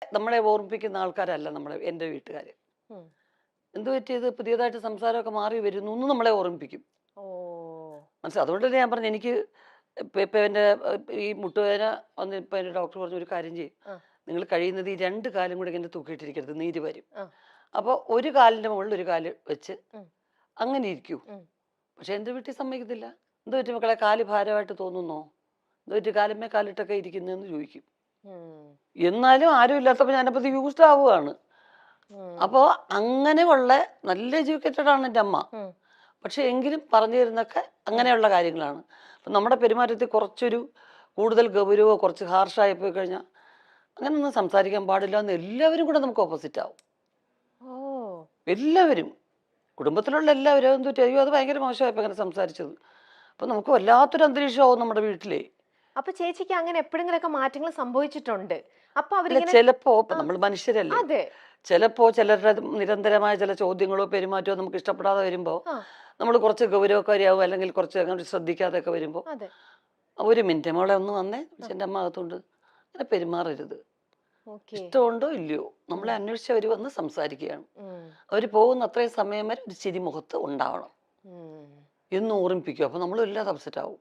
നമ്മളെ ഓർമ്മിപ്പിക്കുന്ന ആൾക്കാരല്ല എൻ്റെ വീട്ടുകാർ. ഉം. എന്ത് പറ്റിയത്, പുതിയതായിട്ട് സംസാരമൊക്കെ മാറി വരുന്നു എന്ന് നമ്മളെ ഓർമ്മിപ്പിക്കും. ഓ. മനസ്സിലായി. അതുകൊണ്ട് തന്നെ ഞാൻ പറഞ്ഞു, എനിക്ക് ഇപ്പം എൻ്റെ ഈ മുട്ടുവേദന വന്ന് ഇപ്പം എൻ്റെ ഡോക്ടർ പറഞ്ഞു, ഒരു കാര്യം ചെയ്യും, ആ. നിങ്ങൾ കഴിയുന്നത് ഈ രണ്ട് കാലും കൂടെ ഇങ്ങനെ തൂക്കിയിട്ടിരിക്കരുത്, നീര് വരും. ആ. അപ്പോൾ ഒരു കാലിൻ്റെ മുകളിൽ ഒരു കാല് വെച്ച് ഉം. അങ്ങനെ ഇരിക്കൂ. ഉം. പക്ഷെ എൻ്റെ വീട്ടിൽ സമ്മതിക്കത്തില്ല. എന്ത് പറ്റി മക്കളെ, കാല് ഭാരമായിട്ട് തോന്നുന്നോ, എന്ത് പറ്റി കാലുമേ കാലിട്ടൊക്കെ ഇരിക്കുന്നതെന്ന് ചോദിക്കും. ഉം. എന്നാലും ആരും ഇല്ലാത്തപ്പോൾ ഞാനപ്പോൾ യൂസ്ഡ് ആവുകയാണ്. ഉം. അപ്പോൾ അങ്ങനെയുള്ള നല്ല എഡ്യൂക്കേറ്റഡ് ആണ് എൻ്റെ അമ്മ. ഉം. പക്ഷെ എങ്കിലും പറഞ്ഞു തരുന്നൊക്കെ അങ്ങനെയുള്ള കാര്യങ്ങളാണ്. അപ്പം നമ്മുടെ പെരുമാറ്റത്തിൽ കുറച്ചൊരു കൂടുതൽ ഗൗരവമോ കുറച്ച് ഹാർഷായി പോയി കഴിഞ്ഞാൽ അങ്ങനെയൊന്നും സംസാരിക്കാൻ പാടില്ല എന്ന് എല്ലാവരും കൂടെ നമുക്ക് ഓപ്പോസിറ്റ് ആവും. ഓ. എല്ലാവരും, കുടുംബത്തിലുള്ള എല്ലാവരും എന്തു ചെയ്യും, അത് ഭയങ്കര മോശമായപ്പോൾ അങ്ങനെ സംസാരിച്ചത്. അപ്പം നമുക്ക് വല്ലാത്തൊരു അന്തരീക്ഷമാവും നമ്മുടെ വീട്ടിലെ. അപ്പൊ ചേച്ചിക്ക് അങ്ങനെ എപ്പോഴെങ്കിലൊക്കെ മാറ്റങ്ങൾ സംഭവിച്ചിട്ടുണ്ട്? അപ്പൊ അല്ല, അവരിങ്ങനെ ചിലപ്പോ നമ്മൾ മനുഷ്യരല്ലേ, അതെ. ചിലപ്പോ ചിലരുടെ നിരന്തരമായ ചില ചോദ്യങ്ങളോ പെരുമാറ്റമോ നമുക്ക് ഇഷ്ടപ്പെടാതെ വരുമ്പോൾ ആ. നമ്മൾ കുറച്ച് ഗൗരവക്കാരിയാവും, അല്ലെങ്കിൽ കുറച്ച് അങ്ങനെ ശ്രദ്ധിക്കാതെയൊക്കെ വരുമ്പോൾ അതെ. ഒരു മിനിറ്റ് മോളെ ഒന്ന് വന്നേ, എൻ്റെ അമ്മ അകത്തുണ്ട്, അങ്ങനെ പെരുമാറരുത്. ഓക്കെ. ഇഷ്ടമുണ്ടോ ഇല്ലയോ, നമ്മളെ അന്വേഷിച്ച് അവർ വന്ന് സംസാരിക്കുകയാണ്. ഉം. അവർ പോകുന്ന അത്രയും സമയം വരെ ഒരു ചിരി മുഖത്ത് ഉണ്ടാവണം ഉം. എന്ന് ഓർമ്മിപ്പിക്കും. അപ്പോൾ നമ്മൾ വല്ലാതെ അപ്സെറ്റ് ആവും.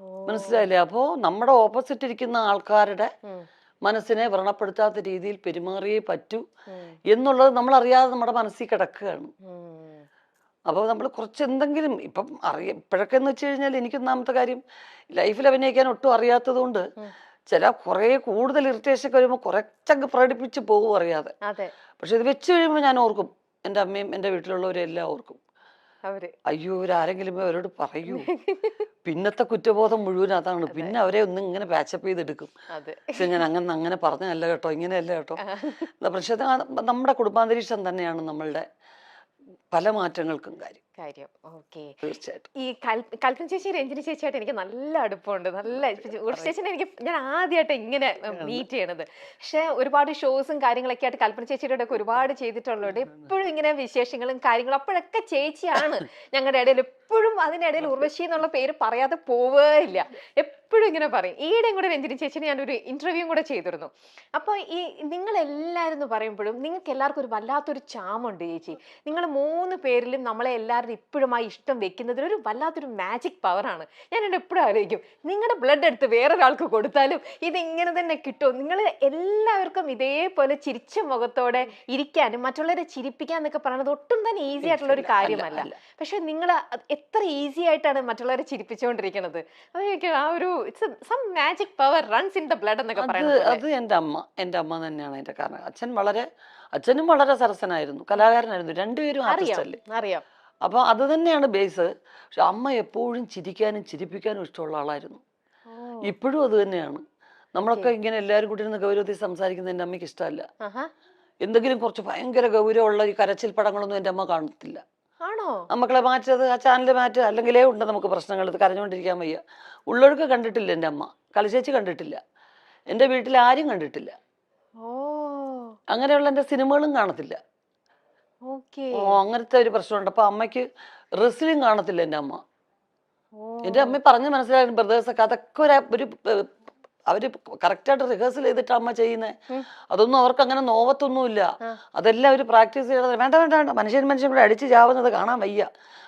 ഓ. മനസ്സിലായില്ലേ? അപ്പോൾ നമ്മുടെ ഓപ്പോസിറ്റ് ഇരിക്കുന്ന ആൾക്കാരുടെ ഉം. മനസ്സിനെ വ്രണപ്പെടുത്താത്ത രീതിയിൽ പെരുമാറിയേ പറ്റൂ ഉം. എന്നുള്ളത് നമ്മളറിയാതെ നമ്മുടെ മനസ്സിൽ കിടക്കുകയാണ്. ഉം. അപ്പോൾ നമ്മൾ കുറച്ച് എന്തെങ്കിലും ഇപ്പം ഇപ്പോഴൊക്കെ എന്ന് വെച്ച് കഴിഞ്ഞാൽ, എനിക്ക് ഒന്നാമത്തെ കാര്യം ലൈഫിൽ അഭിനയിക്കാൻ ഒട്ടും അറിയാത്തത് കൊണ്ട് ഉം. ചില കുറേ കൂടുതൽ ഇറിറ്റേഷൻ ഒക്കെ വരുമ്പോൾ കുറച്ചങ്ങ് പ്രകടിപ്പിച്ച് പോകും അറിയാതെ. അതെ. പക്ഷെ ഇത് വെച്ച് കഴിയുമ്പോൾ ഞാൻ ഓർക്കും, എൻ്റെ അമ്മയും എൻ്റെ വീട്ടിലുള്ളവരും എല്ലാം ഓർക്കും, അവര് അയ്യോ ഇവരാരെങ്കിലും അവരോട് പറയൂ. പിന്നത്തെ കുറ്റബോധം മുഴുവൻ അതാണ്. പിന്നെ അവരെ ഒന്നും ഇങ്ങനെ പാച്ചപ്പ് ചെയ്തെടുക്കും. അതെ. പക്ഷെ ഞാൻ അങ്ങനെ പറഞ്ഞല്ല കേട്ടോ, ഇങ്ങനെയല്ല കേട്ടോ. ആ. പക്ഷെ നമ്മുടെ കുടുംബാന്തരീക്ഷം തന്നെയാണ് നമ്മളുടെ പല മാറ്റങ്ങൾക്കും കാര്യം. ഓക്കെ. തീർച്ചയായിട്ടും. ഈ കൽപ്പന ചേച്ചി രഞ്ജിനി ചേച്ചിയായിട്ട് എനിക്ക് നല്ല അടുപ്പമുണ്ട്. നല്ല ഉർവശി ചേച്ചിനെ ഞാൻ ആദ്യമായിട്ട് ഇങ്ങനെ മീറ്റ് ചെയ്യണത്. പക്ഷെ ഒരുപാട് ഷോസും കാര്യങ്ങളൊക്കെ ആയിട്ട് കൽപ്പന ചേച്ചിയുടെ ഒക്കെ ഒരുപാട് ചെയ്തിട്ടുള്ളതുകൊണ്ട് എപ്പോഴും ഇങ്ങനെ വിശേഷങ്ങളും കാര്യങ്ങളും അപ്പോഴൊക്കെ ചേച്ചിയാണ് ഞങ്ങളുടെ ഇടയിൽ. എപ്പോഴും അതിനിടയിൽ ഉർവശി എന്നുള്ള പേര് പറയാതെ പോവേയില്ല. എപ്പോഴും ഇങ്ങനെ പറയും. ഈയിടെയും കൂടെ രഞ്ജിനി ചേച്ചിനെ ഞാനൊരു ഇന്റർവ്യൂ കൂടെ ചെയ്തിരുന്നു. അപ്പോൾ ഈ നിങ്ങൾ എല്ലാവരും എന്ന് പറയുമ്പോഴും നിങ്ങൾക്ക് എല്ലാവർക്കും ഒരു വല്ലാത്തൊരു ചാമുണ്ട് ചേച്ചി. നിങ്ങൾ 3 പേരിലും നമ്മളെ എല്ലാവരും ഇപ്പോഴും ആ ഇഷ്ടം വെക്കുന്നതിൽ ഒരു വല്ലാത്തൊരു മാജിക് പവറാണ്. ഞാൻ എന്നോട് എപ്പോഴും ആലോചിക്കും, നിങ്ങളുടെ ബ്ലഡ് എടുത്ത് വേറൊരാൾക്ക് കൊടുത്താലും ഇതിങ്ങനെ തന്നെ കിട്ടും. നിങ്ങൾ എല്ലാവർക്കും ഇതേപോലെ ചിരിച്ച മുഖത്തോടെ ഇരിക്കാനും മറ്റുള്ളവരെ ചിരിപ്പിക്കാൻ എന്നൊക്കെ പറയുന്നത് ഒട്ടും തന്നെ ഈസി ആയിട്ടുള്ള ഒരു കാര്യമല്ല. പക്ഷെ നിങ്ങൾ എത്ര ഈസി ആയിട്ടാണ് മറ്റുള്ളവരെ ചിരിപ്പിച്ചുകൊണ്ടിരിക്കുന്നത്. അതൊക്കെ ആ ഒരു some magic power runs in the blood എന്നൊക്കെ പറയുന്നത്. അത് എൻ്റെ അമ്മ തന്നെയാണ് അതിന്റെ കാരണം. അച്ഛനും വളരെ സരസനായിരുന്നു, കലാകാരനായിരുന്നു, രണ്ടുപേരും ആർട്ടിസ്റ്റ് അല്ലേ. അറിയാം. അപ്പൊ അത് തന്നെയാണ് ബേസ്. പക്ഷെ അമ്മ എപ്പോഴും ചിരിക്കാനും ചിരിപ്പിക്കാനും ഇഷ്ടമുള്ള ആളായിരുന്നു. ഇപ്പോഴും അത് തന്നെയാണ്. നമ്മളൊക്കെ ഇങ്ങനെ എല്ലാവരും കൂടി ഇരുന്ന് ഗൗരവത്തിൽ സംസാരിക്കുന്നത് എൻ്റെ അമ്മയ്ക്ക് ഇഷ്ടമല്ല. എന്തെങ്കിലും കുറച്ച് ഭയങ്കര ഗൗരവമുള്ള ഈ കരച്ചിൽ പടങ്ങളൊന്നും എൻ്റെ അമ്മ കാണത്തില്ല. ആണോ? മക്കളെ മാറ്റത്, ആ ചാനൽ മാറ്റുക, അല്ലെങ്കിലേ ഉണ്ട് നമുക്ക് പ്രശ്നങ്ങൾ, ഇത് കരഞ്ഞുകൊണ്ടിരിക്കാൻ വയ്യ. ഉള്ളൊഴുക്ക് കണ്ടിട്ടില്ല എൻ്റെ അമ്മ, കലശേച്ചി കണ്ടിട്ടില്ല, എൻ്റെ വീട്ടിൽ ആരും കണ്ടിട്ടില്ല. അങ്ങനെയുള്ള എൻ്റെ സിനിമകളും കാണത്തില്ല. അങ്ങനത്തെ ഒരു പ്രശ്നമുണ്ട്. അപ്പൊ അമ്മയ്ക്ക് റെസ്ലിംഗ് കാണത്തില്ല എൻ്റെ അമ്മ. എൻ്റെ അമ്മ പറഞ്ഞ് മനസ്സിലായിരുന്നു, ബ്രദേഴ്സൊക്കെ അതൊക്കെ ഒരു അവര് കറക്റ്റായിട്ട് റിഹേഴ്സൽ ചെയ്തിട്ട് അമ്മ ചെയ്യുന്നത്. അതൊന്നും അവർക്ക് അങ്ങനെ നോവത്തൊന്നുമില്ല. അതെല്ലാം അവർ പ്രാക്ടീസ് ചെയ്യണത്. വേണ്ട വേണ്ട വേണ്ട, മനുഷ്യൻ കൂടെ അടിച്ച് ചാവുന്നത് കാണാൻ വയ്യ,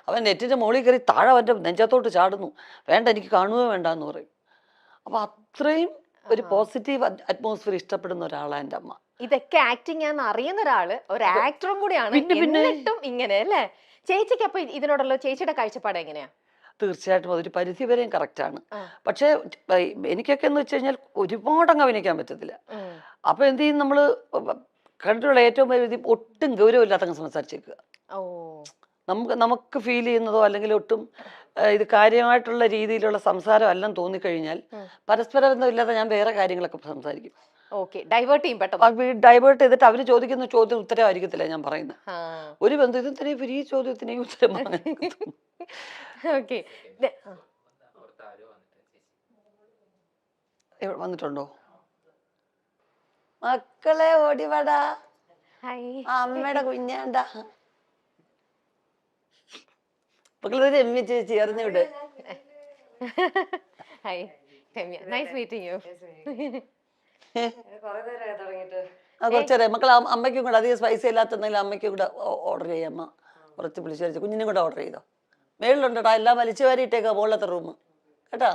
അവൻ നെറ്റിന്റെ മുകളിൽ കയറി താഴെ അവൻ്റെ നെഞ്ചത്തോട്ട് ചാടുന്നു, വേണ്ട എനിക്ക് കാണുകയോ വേണ്ട എന്ന് പറയും. അപ്പൊ അത്രയും ഒരു പോസിറ്റീവ് അറ്റ്മോസ്ഫിയർ ഇഷ്ടപ്പെടുന്ന ഒരാളാണ് എൻ്റെ അമ്മ. ഇതൊക്കെ ആക്ടിങ് ആണെന്ന് അറിയുന്ന ഒരാള്, ഒരു ആക്ടറും കൂടിയാണ്, എന്നിട്ടും ഇങ്ങനെ അല്ലേ? ചേച്ചിക്ക് അപ്പൊ ഇതിനോടുള്ള ചേച്ചിയുടെ കാഴ്ചപ്പാട് എങ്ങനെയാ? തീർച്ചയായിട്ടും അതൊരു പരിധി വരെയും കറക്റ്റാണ്. പക്ഷേ എനിക്കൊക്കെ എന്ന് വെച്ച് കഴിഞ്ഞാൽ ഒരുപാട് അങ്ങ് അഭിനയിക്കാൻ പറ്റത്തില്ല. അപ്പൊ എന്ത് ചെയ്യും, നമ്മള് കണ്ടിട്ടുള്ള ഏറ്റവും വലിയ ഒട്ടും ഗൗരവമില്ലാത്തങ്ങ് സംസാരിച്ചേക്കുക. നമുക്ക് ഫീൽ ചെയ്യുന്നതോ അല്ലെങ്കിൽ ഒട്ടും ഇത് കാര്യമായിട്ടുള്ള രീതിയിലുള്ള സംസാരം അല്ലെന്ന് തോന്നിക്കഴിഞ്ഞാൽ പരസ്പര ബന്ധമില്ലാതെ ഞാൻ വേറെ കാര്യങ്ങളൊക്കെ സംസാരിക്കും. ഡൈവേർട്ട് ചെയ്തിട്ട് അവര് ചോദിക്കുന്ന ചോദ്യം ഉത്തരവായിരിക്കത്തില്ല ഞാൻ പറയുന്നത്. ഒരു ബന്ധത്തിന് ഈ ചോദ്യത്തിന് ഉത്തരം വന്നിട്ടുണ്ടോ? മക്കളെ ഓടിവാടാ, അമ്മയുടെ കുഞ്ഞാണ്ട. മക്കളെ രമ്യ ചേച്ചി അറിഞ്ഞൂടെ? ആ കുറച്ചേരെ മക്കൾ അമ്മയ്ക്കും കൂടെ അധികം സ്പൈസി ഇല്ലാത്തെന്തെങ്കിലും അമ്മയ്ക്കും കൂടെ ഓർഡർ ചെയ്യാം. അമ്മ കുറച്ച് പുളിശ്ശേരി കുഞ്ഞിനും കൂടെ ഓർഡർ ചെയ്തോ. മേളിലുണ്ടോടാ എല്ലാം വലിച്ചു വാരിയിട്ടേക്കാ മുകളിലത്തെ റൂം കേട്ടാ.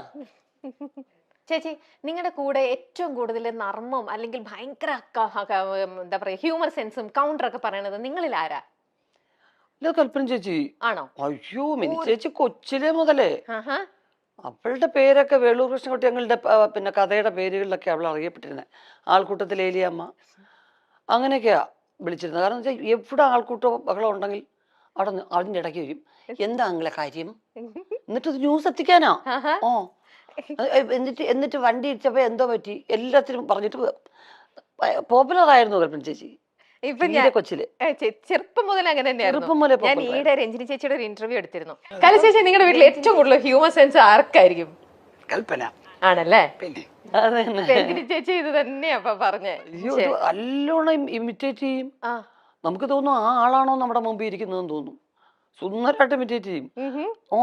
ചേച്ചി നിങ്ങളുടെ കൂടെ ഏറ്റവും കൂടുതൽ നർമ്മം അല്ലെങ്കിൽ ഭയങ്കര എന്താ പറയാ ഹ്യൂമർ സെൻസും കൗണ്ടറൊക്കെ പറയണത് നിങ്ങളിൽ ആരാ? ഇല്ല കൽപ്പന ചേച്ചി. ആണോ? അയ്യോ മിനി ചേച്ചി കൊച്ചിലെ മുതലേ ആഹാ. അവളുടെ പേരൊക്കെ വേളൂർ കൃഷ്ണൻകുട്ടി ഞങ്ങളുടെ പിന്നെ കഥയുടെ പേരുകളിലൊക്കെ അവൾ അറിയപ്പെട്ടിരുന്നത്. ആൾക്കൂട്ടത്തിൽ ഏലിയമ്മ അങ്ങനെയൊക്കെയാ വിളിച്ചിരുന്നത്. കാരണം വെച്ചാൽ എവിടെ ആൾക്കൂട്ടോ ബഹളം ഉണ്ടെങ്കിൽ അവിടെ അതിൻ്റെ ഇടയ്ക്ക് വരും. എന്താ നിങ്ങളെ കാര്യം എന്നിട്ട് ന്യൂസ് എത്തിക്കാനാ. ആഹാ. ഓ എന്നിട്ട് വണ്ടി ഇടിച്ചപ്പോ എന്തോ പറ്റി എല്ലാത്തിനും പറഞ്ഞിട്ട് പോപ്പുലർ ആയിരുന്നു കൽപ്പന ചേച്ചി ഇപ്പൊ തീരെ കൊച്ചില്. ചെറുപ്പം മുതൽ അങ്ങനെ തന്നെയായിരുന്നു. ചെറുപ്പം മുതലേ ഞാൻ popular ഈയിടെ രഞ്ജിനി ചേച്ചിയുടെ ഒരു ഇന്റർവ്യൂ എടുത്തിരുന്നു. കല ചേച്ചി നിങ്ങളുടെ വീട്ടിൽ ഏറ്റവും കൂടുതൽ ഹ്യൂമർ സെൻസ് ആർക്കായിരിക്കും? കൽപ്പന. ആണല്ലേ? പിന്നെ അതെ രഞ്ജിനി ചേച്ചി ഇത് തന്നെയാ അപ്പൊ പറഞ്ഞേ. അയ്യോ ഇത് നല്ലോണം ഇമിറ്റേറ്റ് ചെയ്യും. ആ. നമുക്ക് തോന്നും ആ ആളാണോ നമ്മുടെ മുമ്പിൽ ഇരിക്കുന്നതെന്ന് തോന്നും. സുന്ദരമായിട്ട് ഇമിറ്റേറ്റ് ചെയ്യും. ഓ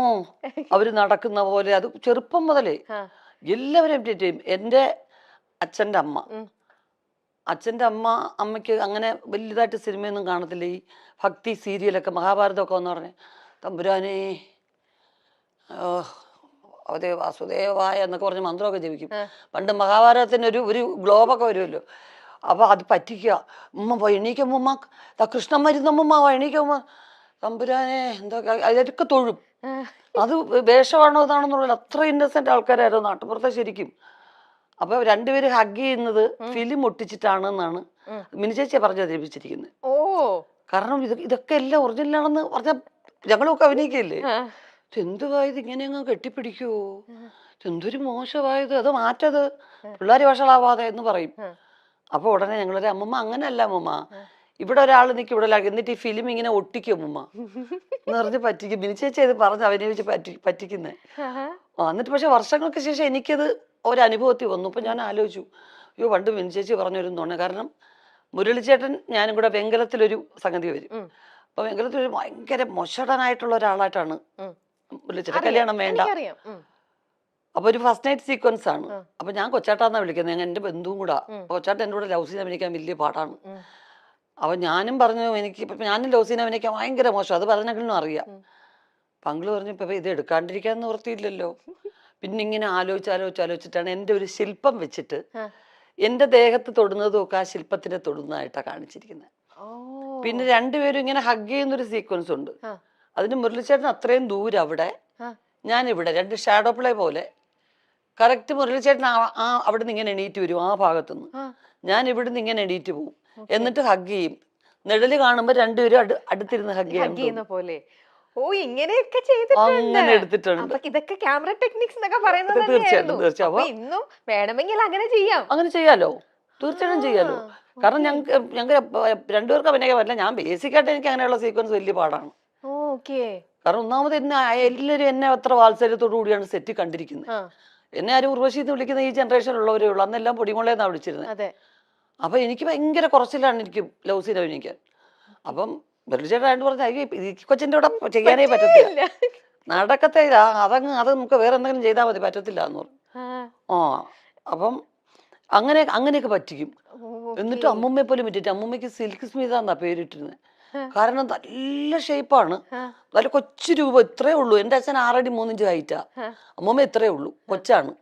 അവര് നടക്കുന്ന പോലെ അത് ചെറുപ്പം മുതലേ ആ. എല്ലാവരും ഇമിറ്റേറ്റ് ചെയ്യും. എൻ്റെ അച്ഛൻ്റെ അമ്മ അമ്മയ്ക്ക് അങ്ങനെ വലുതായിട്ട് സിനിമയൊന്നും കാണത്തില്ല. ഈ ഭക്തി സീരിയലൊക്കെ മഹാഭാരതമൊക്കെ എന്ന് പറഞ്ഞ് തമ്പുരാനേ അതേ വാസുദേവായ എന്നൊക്കെ പറഞ്ഞ് മന്ത്രമൊക്കെ ജപിക്കും. പണ്ട് മഹാഭാരതത്തിന് ഒരു ഗ്ലോബൊക്കെ വരുമല്ലോ. അപ്പൊ അത് പറ്റിക്കുക. ഉമ്മ എണീക്കുമ്മ കൃഷ്ണൻ മരുന്നമ്മ എണീക്കുമ്മ തമ്പുരാനെ എന്തൊക്കെ അതൊക്കെ തൊഴും. അത് വേഷമാണോ ഇതാണെന്നുള്ള അത്ര ഇന്നസെന്റ് ആൾക്കാരായിരുന്നു നാട്ടുപുറത്തെ ശരിക്കും. അപ്പൊ രണ്ടുപേര് ഹഗ് ചെയ്യുന്നത് ഫിലിം ഒട്ടിച്ചിട്ടാണ് എന്നാണ് മിനി ചേച്ചിയെ പറഞ്ഞു അവതരിപ്പിച്ചിരിക്കുന്നത്. ഓ കാരണം ഇതൊക്കെ എല്ലാം ഒറിജിനലാണെന്ന് പറഞ്ഞ ഞങ്ങളൊക്കെ അഭിനയിക്കല്ലേ. എന്തുവായത് ഇങ്ങനെ അങ്ങ് കെട്ടിപ്പിടിക്കുവോ, എന്തൊരു മോശമായത്, അത് മാറ്റത് പിള്ളേർ വഷളാവാതെ എന്ന് പറയും. അപ്പൊ ഉടനെ ഞങ്ങളൊരു അമ്മമ്മ അങ്ങനെയല്ല അമ്മമ്മ, ഇവിടെ ഒരാൾ നിൽക്കും ഇവിടെ ഒരാൾ, എന്നിട്ട് ഈ ഫിലിം ഇങ്ങനെ ഒട്ടിക്കും അമ്മമ്മ എന്ന് പറഞ്ഞ് പറ്റിക്കും. മിനി ചേച്ചി ഇത് പറഞ്ഞ് അഭിനയിച്ച് പറ്റിക്കുന്നേ. എന്നിട്ട് പക്ഷെ വർഷങ്ങൾക്ക് ശേഷം എനിക്കത് ഒരനുഭവത്തിൽ വന്നു. അപ്പൊ ഞാൻ ആലോചിച്ചു, അയ്യോ പണ്ട് മിനി ചേച്ചി പറഞ്ഞൊരു തോന്നുന്നു. കാരണം മുരളിച്ചേട്ടൻ ഞാനും കൂടെ വെങ്കലത്തിലൊരു സംഗതി വരും. അപ്പൊ വെങ്കലത്തിൽ ഭയങ്കര മൊശടനായിട്ടുള്ള ഒരാളായിട്ടാണ് മുരളിച്ചേട്ടൻ. കല്യാണം വേണ്ട. അപ്പൊ ഒരു ഫസ്റ്റ് നൈറ്റ് സീക്വൻസ് ആണ്. അപ്പൊ ഞാൻ കൊച്ചാട്ടാന്നാ വിളിക്കുന്നത്, ഞാൻ എന്റെ ബന്ധുവും കൂടാ. കൊച്ചാട്ടൻ എൻ്റെ കൂടെ ലവ് സീൻ അഭിനയിക്കാൻ വലിയ പാടാണ്. അപ്പൊ ഞാനും പറഞ്ഞു ഞാനും ലവ് സീൻ അഭിനയിക്കാൻ ഭയങ്കര മോശം, അത് പറഞ്ഞെങ്കിലും അറിയാം. പങ്കിള് പറഞ്ഞു ഇപ്പൊ ഇത് എടുക്കാണ്ടിരിക്കാൻ നിവൃത്തിയില്ലല്ലോ. പിന്നെ ഇങ്ങനെ ആലോചിച്ചിട്ടാണ് എൻ്റെ ഒരു ശില്പം വെച്ചിട്ട് എൻ്റെ ദേഹത്ത് തൊടുന്നതും ഒക്കെ ആ ശില്പത്തിനെ തൊടുന്നതായിട്ടാണ് കാണിച്ചിരിക്കുന്നത്. പിന്നെ രണ്ടുപേരും ഇങ്ങനെ ഹഗ് ചെയ്യുന്നൊരു സീക്വൻസ് ഉണ്ട്. അതിന് മുരളിച്ചേട്ടൻ അത്രയും ദൂരം അവിടെ, ഞാനിവിടെ, രണ്ട് ഷാഡോ പ്ലേ പോലെ. കറക്റ്റ് മുരളിച്ചേട്ടൻ അവിടെ നിന്ന് ഇങ്ങനെ എണീറ്റ് വരും ആ ഭാഗത്തുനിന്ന്, ഞാൻ ഇവിടുന്ന് ഇങ്ങനെ എണീറ്റ് പോവും, എന്നിട്ട് ഹഗ് ചെയ്യും. നിഴല് കാണുമ്പോ രണ്ടുപേരും അടുത്തിരുന്ന് ഹഗ് ചെയ്യുന്ന പോലെ. ഓ ഇങ്ങനെയൊക്കെ ചെയ്തിട്ടുണ്ട്. അങ്ങനെ എടുത്തിട്ടുണ്ട്. ഇതൊക്കെ ക്യാമറ ടെക്നിക്സ് എന്നൊക്കെ പറയുന്നത് തീർച്ചയായിട്ടും ഇന്നും വേണമെങ്കിൽ അങ്ങനെ ചെയ്യാം. അങ്ങനെ ചെയ്യാലോ, തീർച്ചയായിട്ടും ചെയ്യാലോ. കാരണം ഞങ്ങൾക്ക് രണ്ടുപേർക്ക് അഭിനയിക്കാൻ പറ്റില്ല. ഞാൻ ബേസിക്കായിട്ട് എനിക്ക് അങ്ങനെയുള്ള സീക്വൻസ് വലിയ പാടാണ്. കാരണം ഒന്നാമത് എല്ലാവരും എന്നെ അത്ര വാത്സല്യത്തോടു കൂടിയാണ് സെറ്റ് കണ്ടിരിക്കുന്നത്. എന്നെ ആരും ഉർവശി എന്ന് വിളിക്കുന്ന ഈ ജനറേഷനിലുള്ളവരേ ഉള്ളൂ. അന്നെല്ലാം പൊടിമുളയെന്നാണ് വിളിച്ചിരുന്നത്. അപ്പൊ എനിക്ക് ഭയങ്കര കുറച്ചിലാണ് എനിക്ക് ലവ് സീൻ അഭിനയിക്കാൻ. അപ്പം ബെർലിച്ചേട്ടായിട്ട് പറഞ്ഞ ഈ കൊച്ചിന്റെ കൂടെ ചെയ്യാനേ പറ്റത്തില്ല, നടക്കത്തില്ല, അത് നമുക്ക് വേറെ എന്തെങ്കിലും ചെയ്താൽ മതി, പറ്റത്തില്ല എന്ന് പറഞ്ഞു. അപ്പം അങ്ങനെയൊക്കെ പറ്റിക്കും. എന്നിട്ട് അമ്മൂമ്മയെ പോലും പറ്റിയിട്ട്, അമ്മൂമ്മയ്ക്ക് സിൽക്ക് സ്മിത എന്നാ പേരിട്ടിരുന്നത്. കാരണം നല്ല ഷേപ്പാണ്, നല്ല കൊച്ചു രൂപം, ഇത്രേ ഉള്ളൂ. എൻ്റെ അച്ഛൻ 6 അടി 3 ഇഞ്ച് ഹൈറ്റാ, അമ്മൂമ്മ ഇത്രേ ഉള്ളൂ, കൊച്ചാണ്.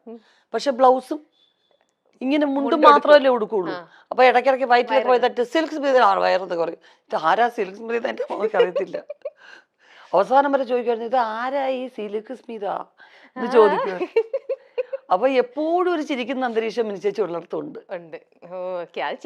പക്ഷെ ബ്ലൗസും ഇങ്ങനെ മുണ്ടും മാത്രമല്ലേ ഉടുക്കുള്ളൂ. അപ്പൊ ഇടയ്ക്കിടയ്ക്ക് വയറ്റിലൊക്കെ പോയി തട്ട് സിൽക്ക് സ്മിത വയറെന്നൊക്കെ പറയും. ഇത് ആരാ സിൽക്ക് സ്മിത, എൻ്റെ അമ്മയ്ക്ക് അറിയത്തില്ല. അവസാനം വരെ ചോദിക്കുമായിരുന്നു, ഇത് ആരാ ഈ സിൽക്ക് സ്മിത എന്ന് ചോദിക്കുക. അപ്പൊ എപ്പോഴും ഒരു ചിരിക്കുന്ന അന്തരീക്ഷം മിനി ചേച്ചി ഉള്ളിടത്തുണ്ട്. ഓക്കെ, അത്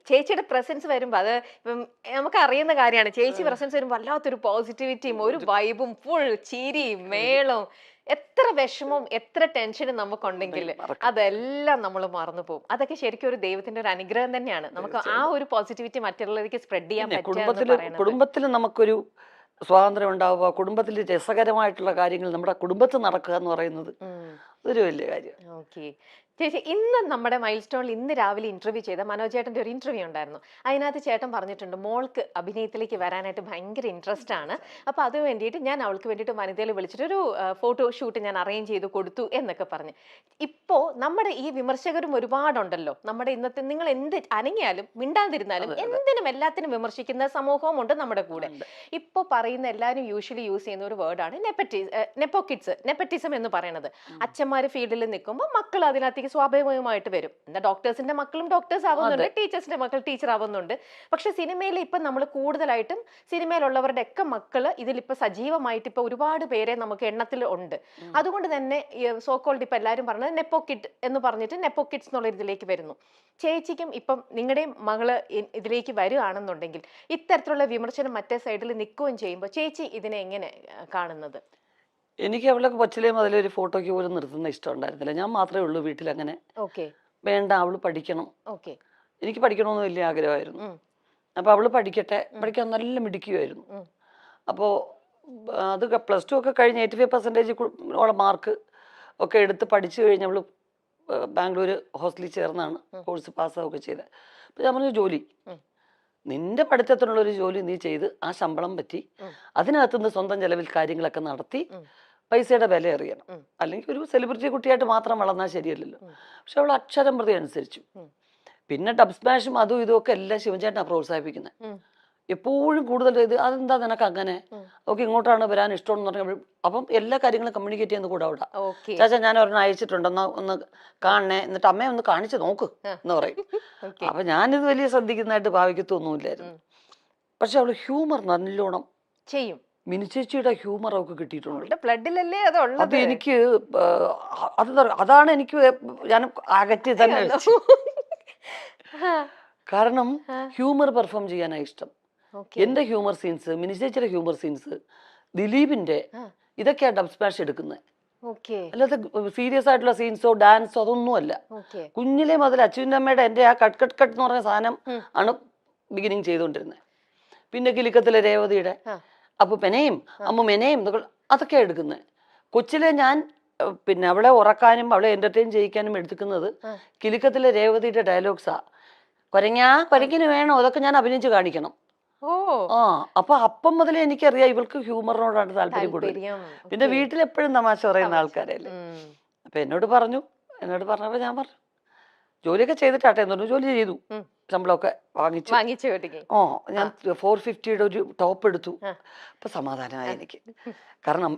ചേച്ചിയുടെ പ്രസൻസ് വരുമ്പോ, അത് ഇപ്പം നമുക്ക് അറിയുന്ന കാര്യമാണ്, ചേച്ചി പ്രസൻസ് വരുമ്പോ വല്ലാത്തൊരു പോസിറ്റിവിറ്റിയും ഒരു വൈബും ഫുൾ ചിരിയും മേളവും. എത്ര വിഷമവും എത്ര ടെൻഷനും നമുക്കുണ്ടെങ്കിൽ അതെല്ലാം നമ്മൾ മറന്നു പോകും. അതൊക്കെ ശരിക്കും ഒരു ദൈവത്തിന്റെ ഒരു അനുഗ്രഹം തന്നെയാണ്. നമുക്ക് ആ ഒരു പോസിറ്റിവിറ്റി മറ്റുള്ളവർക്ക് സ്പ്രെഡ് ചെയ്യാൻ പറ്റും. കുടുംബത്തിൽ നമുക്കൊരു സ്വാതന്ത്ര്യം ഉണ്ടാവുക, കുടുംബത്തിൽ രസകരമായിട്ടുള്ള കാര്യങ്ങൾ നമ്മുടെ കുടുംബത്തിൽ നടക്കുക എന്ന് പറയുന്നത് ഒരു വലിയ കാര്യം. ഓക്കെ ചേച്ചി ഇന്ന് നമ്മുടെ മൈൽ സ്റ്റോണിൽ ഇന്ന് രാവിലെ ഇന്റർവ്യൂ ചെയ്ത മനോജ് ചേട്ടന്റെ ഒരു ഇന്റർവ്യൂ ഉണ്ടായിരുന്നു. അതിനകത്ത് ചേട്ടൻ പറഞ്ഞിട്ടുണ്ട് മോൾക്ക് അഭിനയത്തിലേക്ക് വരാനായിട്ട് ഭയങ്കര ഇൻട്രസ്റ്റ് ആണ്. അപ്പൊ അത് വേണ്ടിയിട്ട് ഞാൻ അവൾക്ക് വേണ്ടിയിട്ട് വനിതയിൽ വിളിച്ചിട്ട് ഒരു ഫോട്ടോ ഷൂട്ട് ഞാൻ അറേഞ്ച് ചെയ്ത് കൊടുത്തു എന്നൊക്കെ പറഞ്ഞു. ഇപ്പോ നമ്മുടെ ഈ വിമർശകരും ഒരുപാടുണ്ടല്ലോ. നമ്മുടെ ഇന്നത്തെ നിങ്ങൾ എന്ത് അനങ്ങിയാലും മിണ്ടാതിരുന്നാലും എന്തിനും എല്ലാത്തിനും വിമർശിക്കുന്ന സമൂഹവും ഉണ്ട് നമ്മുടെ കൂടെ. ഇപ്പൊ പറയുന്ന എല്ലാവരും യൂഷ്വലി യൂസ് ചെയ്യുന്ന ഒരു വേർഡാണ് നെപ്പറ്റിസം എന്ന് പറയുന്നത്. അച്ഛന്മാര് ഫീൽഡിൽ നിൽക്കുമ്പോൾ മക്കൾ അതിനകത്തേക്ക് സ്വാഭാവികമായിട്ട് വരും. എന്താ ഡോക്ടേഴ്സിന്റെ മക്കളും ഡോക്ടേഴ്സ് ആവുന്നുണ്ട്, ടീച്ചേഴ്സിന്റെ മക്കൾ ടീച്ചർ ആവുന്നുണ്ട്. പക്ഷെ സിനിമയിൽ ഇപ്പൊ നമ്മൾ കൂടുതലായിട്ടും സിനിമയിലുള്ളവരുടെ ഒക്കെ മക്കള് ഇതിലിപ്പോ സജീവമായിട്ട് ഇപ്പൊ ഒരുപാട് പേരെ നമുക്ക് എണ്ണത്തിൽ ഉണ്ട്. അതുകൊണ്ട് തന്നെ സോക്കോൾഡ് ഇപ്പൊ എല്ലാവരും പറഞ്ഞത് നെപ്പോ കിഡ് എന്ന് പറഞ്ഞിട്ട് നെപ്പോ കിഡ്സ് എന്നുള്ള ഇതിലേക്ക് വരുന്നു. ചേച്ചിക്കും ഇപ്പം നിങ്ങളുടെയും മകള് ഇതിലേക്ക് വരികയാണെന്നുണ്ടെങ്കിൽ ഇത്തരത്തിലുള്ള വിമർശനം മറ്റേ സൈഡിൽ നിൽക്കുകയും ചെയ്യുമ്പോൾ ചേച്ചി ഇതിനെ എങ്ങനെ കാണുന്നത്? എനിക്ക് അവളെ കൊച്ചിലേ മുതലേ ഒരു ഫോട്ടോയ്ക്ക് പോലും നിർത്തുന്ന ഇഷ്ടം ഉണ്ടായിരുന്നില്ല. ഞാൻ മാത്രമേ ഉള്ളൂ വീട്ടിൽ അങ്ങനെ വേണ്ട അവള് പഠിക്കണം, എനിക്ക് പഠിക്കണമെന്ന് വലിയ ആഗ്രഹമായിരുന്നു. അപ്പോൾ അവള് പഠിക്കാൻ നല്ല മിടുക്കിയായിരുന്നു. അപ്പോൾ അത് +2 ഒക്കെ കഴിഞ്ഞ് 85% ഉള്ള മാർക്ക് ഒക്കെ എടുത്ത് പഠിച്ചു കഴിഞ്ഞ് അവള് ബാംഗ്ലൂർ ഹോസ്റ്റലിൽ ചേർന്നാണ് കോഴ്സ് പാസ്സാവുകയൊക്കെ ചെയ്തത്. അപ്പോൾ ഞാൻ പറഞ്ഞു ജോലി, നിന്റെ പഠിത്തത്തിനുള്ളൊരു ജോലി നീ ചെയ്ത് ആ ശമ്പളം പറ്റി അതിനകത്തുനിന്ന് സ്വന്തം ചെലവിൽ കാര്യങ്ങളൊക്കെ നടത്തി പൈസയുടെ വില അറിയണം. അല്ലെങ്കിൽ ഒരു സെലിബ്രിറ്റി കുട്ടിയായിട്ട് മാത്രം വളർന്നാൽ ശരിയല്ലല്ലോ. പക്ഷെ അവൾ അക്ഷരം പ്രതി അനുസരിച്ചു. പിന്നെ ഡബ് സ്മാഷും അതും ഇതും ഒക്കെ എല്ലാം ശിവൻചേട്ടനാണ് പ്രോത്സാഹിപ്പിക്കുന്നത്. എപ്പോഴും കൂടുതൽ ഇത് അതെന്താ നിനക്ക് അങ്ങനെ, ഓക്കെ ഇങ്ങോട്ടാണ് വരാൻ ഇഷ്ടം എന്ന് പറഞ്ഞാൽ അപ്പം എല്ലാ കാര്യങ്ങളും കമ്മ്യൂണിക്കേറ്റ് ചെയ്യുന്ന കൂടെ അവിടെ ചാച്ചാ ഞാൻ ഒരെണ്ണം അയച്ചിട്ടുണ്ടെന്നാ ഒന്ന് കാണണേ, എന്നിട്ട് അമ്മയെ ഒന്ന് കാണിച്ചു നോക്ക് എന്ന് പറയും. അപ്പൊ ഞാനിത് വലിയ ശ്രദ്ധിക്കുന്നതായിട്ട് ഭാവിക്കത്തൊന്നുമില്ലായിരുന്നു. പക്ഷെ അവള് ഹ്യൂമർ നല്ലോണം ചെയ്യും. മിനിച്ചേച്ചിയുടെ ഹ്യൂമർ അവൾക്ക് കിട്ടിയിട്ടുണ്ട്. ബ്ലഡിലല്ലേ അത് എനിക്ക് അതാണ് എനിക്ക് ഞാൻ അകറ്റി തന്നെ കാരണം ഹ്യൂമർ പെർഫോം ചെയ്യാനാണ് ഇഷ്ടം. എന്റെ ഹ്യൂമർ സീൻസ്, മിനിച്ചേച്ചിയുടെ ഹ്യൂമർ സീൻസ്, ദിലീപിന്റെ ഇതൊക്കെയാണ് ഡബ് സ്മാഷ് എടുക്കുന്നത്. അല്ലാതെ സീരിയസ് ആയിട്ടുള്ള സീൻസോ ഡാൻസോ അതൊന്നും അല്ല. കുഞ്ഞിലെ മുതൽ അച്ഛൻ്റെ അമ്മയുടെ എന്റെ ആ കട്ട് കട്ട് കട്ട് എന്ന് പറഞ്ഞ സാധനം ആണ് ബിഗിനിങ് ചെയ്തുകൊണ്ടിരുന്നത്. പിന്നെ കിലുക്കത്തിലെ രേവതിയുടെ അപ്പൊ പെനയും അമ്മ മെനയും അതൊക്കെ എടുക്കുന്നത്. കൊച്ചിലെ ഞാൻ പിന്നെ അവളെ ഉറക്കാനും അവളെ എന്റർടൈൻ ചെയ്യിക്കാനും എടുക്കുന്നത് കിലുക്കത്തിലെ രേവതിയുടെ ഡയലോഗ്സാ. കൊരങ്ങിന് വേണോ അതൊക്കെ ഞാൻ അഭിനയിച്ച് കാണിക്കണം. അപ്പൊ അപ്പം മുതലേ എനിക്കറിയാം ഇവൾക്ക് ഹ്യൂമറിനോടാണ് താല്പര്യം കൂടുതൽ. പിന്നെ വീട്ടിലെപ്പോഴും തമാശ പറയുന്ന ആൾക്കാരല്ലേ. അപ്പൊ എന്നോട് പറഞ്ഞപ്പോ ഞാൻ പറഞ്ഞു ജോലിയൊക്കെ ചെയ്തിട്ടാട്ടെ എന്ന് പറഞ്ഞു. ജോലി ചെയ്തു, ശമ്പളമൊക്കെ വാങ്ങിച്ചു. ഞാൻ 450യുടെ ഒരു ടോപ്പ് എടുത്തു. അപ്പൊ സമാധാനമായി എനിക്ക്. കാരണം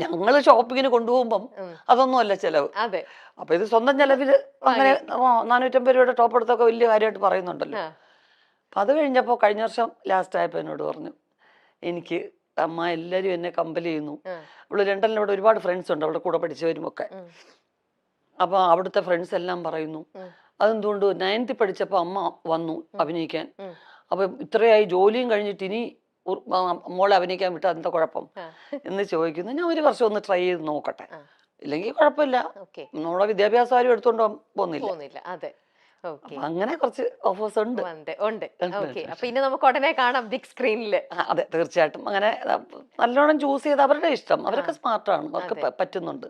ഞങ്ങള് ഷോപ്പിങ്ങിന് കൊണ്ടുപോകുമ്പം അതൊന്നും അല്ല ചെലവ്. അപ്പൊ ഇത് സ്വന്തം ചെലവില് അങ്ങനെ 450 രൂപയുടെ ടോപ്പ് എടുത്തൊക്കെ വലിയ കാര്യമായിട്ട് പറയുന്നുണ്ടല്ലോ. അപ്പൊ അത് കഴിഞ്ഞപ്പോ കഴിഞ്ഞ വർഷം ലാസ്റ്റ് ആയപ്പോ എന്നോട് പറഞ്ഞു എനിക്ക് അമ്മ എല്ലാരും എന്നെ കമ്പൽ ചെയ്യുന്നു. അവള് ലണ്ടനിൽ അവിടെ ഒരുപാട് ഫ്രണ്ട്സ് ഉണ്ട്, അവിടെ കൂടെ പഠിച്ചവരും ഒക്കെ. അപ്പൊ അവിടുത്തെ ഫ്രണ്ട്സ് എല്ലാം പറയുന്നു അതെന്തുകൊണ്ട് 9th പഠിച്ചപ്പോ അമ്മ വന്നു അഭിനയിക്കാൻ. അപ്പൊ ഇത്രയായി ജോലിയും കഴിഞ്ഞിട്ട് ഇനി മോളെ അഭിനയിക്കാൻ വിട്ടാൽ എന്താ കുഴപ്പം എന്ന് ചോദിക്കുന്നു. ഞാൻ ഒരു വർഷം ഒന്ന് ട്രൈ ചെയ്ത് നോക്കട്ടെ, ഇല്ലെങ്കിൽ കുഴപ്പമില്ല. നമ്മളെ വിദ്യാഭ്യാസം ആരും എടുത്തോണ്ട് പോകുന്നില്ല. അങ്ങനെ കുറച്ച് ഓഫേഴ്സ് ഉണ്ട്. അപ്പൊ ഇനി നമുക്ക് ഉടനെ കാണാം ബിഗ് സ്ക്രീനില്. അതെ തീർച്ചയായിട്ടും. അങ്ങനെ നല്ലോണം ചൂസ് ചെയ്ത് അവരുടെ ഇഷ്ടം, അവരൊക്കെ സ്മാർട്ടാണ്, അവർക്ക് പറ്റുന്നുണ്ട്.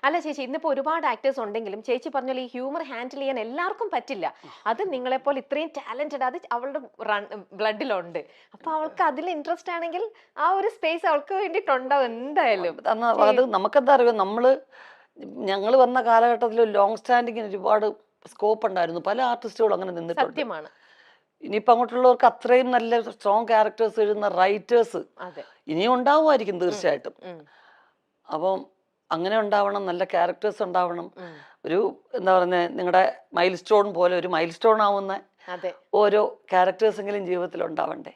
അല്ല ചേച്ചി, ഇന്നിപ്പോ ഒരുപാട് ആക്ടേഴ്സ് ഉണ്ടെങ്കിലും ചേച്ചി പറഞ്ഞ ഈ ഹ്യൂമർ ഹാൻഡിൽ ചെയ്യാൻ എല്ലാവർക്കും പറ്റില്ല. അത് നിങ്ങളെപ്പോലെ ഇത്രയും ടാലന്റഡ് അത് അവളുടെ ബ്ലഡിലുണ്ട്. അപ്പൊ അവൾക്ക് അതിൽ ഇൻട്രസ്റ്റ് ആണെങ്കിൽ ആ ഒരു സ്പേസ് അവൾക്ക് വേണ്ടിയിട്ടുണ്ടാവും എന്തായാലും. അത് നമുക്കെന്താ അറിയാം, ഞങ്ങൾ വന്ന കാലഘട്ടത്തിൽ ലോങ് സ്റ്റാൻഡിങ്ങിന് ഒരുപാട് സ്കോപ്പ് ഉണ്ടായിരുന്നു. പല ആർട്ടിസ്റ്റുകളും അങ്ങനെ നിന്നിട്ടുണ്ട്. സത്യമാണ്. ഇനിയിപ്പോ അങ്ങോട്ടുള്ളവർക്ക് അത്രയും നല്ല സ്ട്രോങ് ക്യാരക്ടേഴ്സ് എഴുതുന്ന റൈറ്റേഴ്സ് ഇനിയും ഉണ്ടാവുമായിരിക്കും തീർച്ചയായിട്ടും. അപ്പം അങ്ങനെ ഉണ്ടാവണം, നല്ല ക്യാരക്ടേഴ്സ് ഉണ്ടാവണം. ഒരു എന്താ പറയുന്നത്, നിങ്ങളുടെ മൈൽ സ്റ്റോൺ പോലെ ഒരു മൈൽ സ്റ്റോൺ ആവുന്ന ഓരോ ക്യാരക്ടേഴ്സ് എങ്കിലും ജീവിതത്തിൽ ഉണ്ടാവണ്ടേ.